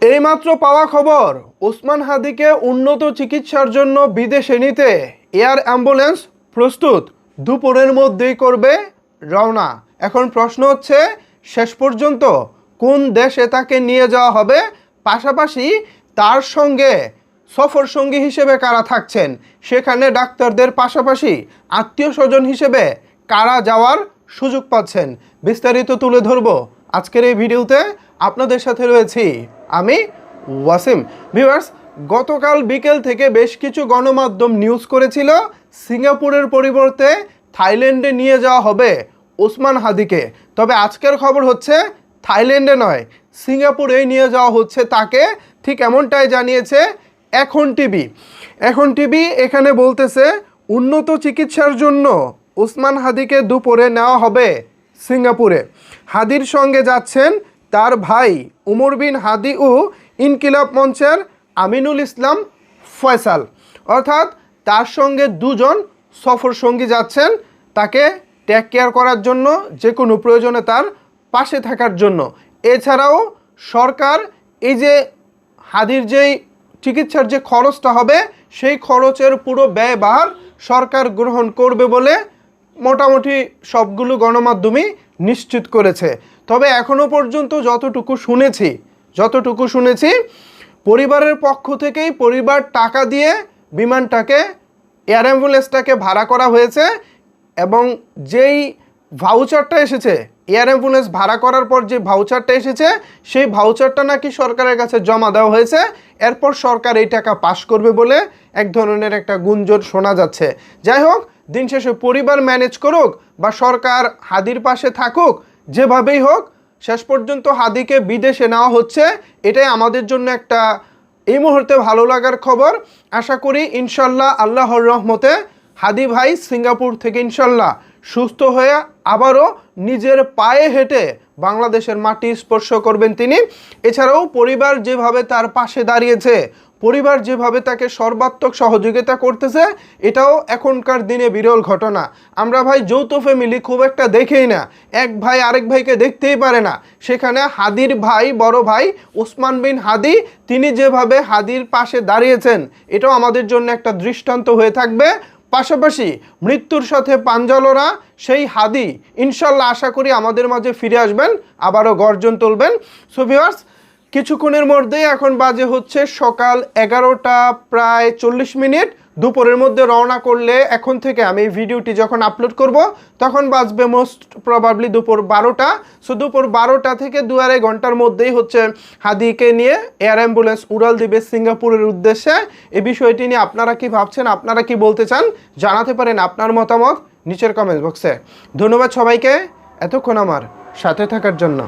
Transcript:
এইমাত্র পাওয়া খবর, ওসমান হাদিকে উন্নত চিকিৎসার জন্য বিদেশে নিতে এয়ার অ্যাম্বুলেন্স প্রস্তুত, দুপুরের মধ্যেই করবে রওনা। এখন প্রশ্ন হচ্ছে, শেষ পর্যন্ত কোন দেশে তাকে নিয়ে যাওয়া হবে, পাশাপাশি তার সঙ্গে সফর সঙ্গী হিসেবে কারা থাকছেন, সেখানে ডাক্তারদের পাশাপাশি আত্মীয় স্বজন হিসেবে কারা যাওয়ার সুযোগ পাচ্ছেন, বিস্তারিত তুলে ধরব আজকের এই ভিডিওতে। আপনাদের সাথে রয়েছি আমি ওয়াসিম। ভিউয়ার্স, গতকাল বিকেল থেকে বেশ কিছু গণমাধ্যম নিউজ করেছিল সিঙ্গাপুরের পরিবর্তে থাইল্যান্ডে নিয়ে যাওয়া হবে ওসমান হাদিকে। তবে আজকের খবর হচ্ছে থাইল্যান্ডে নয়, সিঙ্গাপুরেই নিয়ে যাওয়া হচ্ছে তাকে। ঠিক এমনটাই জানিয়েছে এখন টিভি। এখন টিভি এখানে বলতেছে, উন্নত চিকিৎসার জন্য ওসমান হাদিকে দুপুরে নেওয়া হবে সিঙ্গাপুরে। হাদির সঙ্গে যাচ্ছেন তার ভাই উমর বিন হাদি ও ইনকিলাব মঞ্চের আমিনুল ইসলাম ফয়সাল, অর্থাৎ তার সঙ্গে দুজন সফর সঙ্গী যাচ্ছেন তাকে টেক কেয়ার করার জন্য, যে কোনো প্রয়োজনে তার পাশে থাকার জন্য। এছাড়াও সরকার এই যে হাদির যেই চিকিৎসার যে খরচটা হবে, সেই খরচের পুরো ব্যয়ভার সরকার গ্রহণ করবে বলে মোটামুটি সবগুলো গণমাধ্যমই নিশ্চিত করেছে। তবে এখনও পর্যন্ত যতটুকু শুনেছি পরিবারের পক্ষ থেকেই পরিবার টাকা দিয়ে বিমানটাকে, এয়ার অ্যাম্বুলেন্সটাকে ভাড়া করা হয়েছে, এবং যেই ভাউচারটা এসেছে, এয়ার অ্যাম্বুলেন্স ভাড়া করার পর যে ভাউচারটা এসেছে, সেই ভাউচারটা নাকি সরকারের কাছে জমা দেওয়া হয়েছে। এরপর সরকার এই টাকা পাস করবে বলে এক ধরনের একটা গুঞ্জন শোনা যাচ্ছে। যাই হোক, দিন শেষে পরিবার ম্যানেজ করুক বা সরকার হাদির পাশে থাকুক, যেভাবেই হোক শেষ পর্যন্ত হাদিকে বিদেশে নেওয়া হচ্ছে। এটাই আমাদের জন্য একটা এই মুহূর্তে ভালো লাগার খবর। আশা করি ইনশাল্লাহ আল্লাহর রহমতে হাদি ভাই সিঙ্গাপুর থেকে ইনশাল্লাহ সুস্থ হয়ে আবারও নিজের পায়ে হেঁটে বাংলাদেশের মাটি স্পর্শ করবেন তিনি। এছাড়াও পরিবার যেভাবে তার পাশে দাঁড়িয়েছে, পরিবার যেভাবে তাকে সর্বাত্মক সহযোগিতা করতেছে, এটাও এখনকার দিনে বিরল ঘটনা। আমরা ভাই যৌথ ফ্যামিলি খুব একটা দেখেই না, এক ভাই আরেক ভাইকে দেখতেই পারে না। সেখানে হাদির ভাই, বড় ভাই ওসমান বিন হাদি, তিনি যেভাবে হাদির পাশে দাঁড়িয়েছেন, এটাও আমাদের জন্য একটা দৃষ্টান্ত হয়ে থাকবে। পাশাপাশি মৃত্যুর সাথে পাঞ্জালরা সেই হাদি ইনশাল্লাহ আশা করি আমাদের মাঝে ফিরে আসবেন, আবারও গর্জন তুলবেন। সো ভিউয়ার্স, কিছুক্ষণের মধ্যেই এখন বাজে হচ্ছে সকাল 11টা প্রায় 40 মিনিট। দুপুরের মধ্যে রওনা করলে এখন থেকে আমি এই ভিডিওটি যখন আপলোড করব তখন বাজবে মোস্ট প্রবাবলি দুপুর 12টা। সো দুপুর 12টা থেকে 2-2.5 ঘন্টার মধ্যেই হচ্ছে হাদিকে নিয়ে এয়ার অ্যাম্বুলেন্স উড়াল দিবে সিঙ্গাপুরের উদ্দেশ্যে। এই বিষয়টি নিয়ে আপনারা কি ভাবছেন, আপনারা কি বলতে চান, জানাতে পারেন আপনার মতামত নিচের কমেন্ট বক্সে। ধন্যবাদ সবাইকে এতক্ষণ আমার সাথে থাকার জন্য।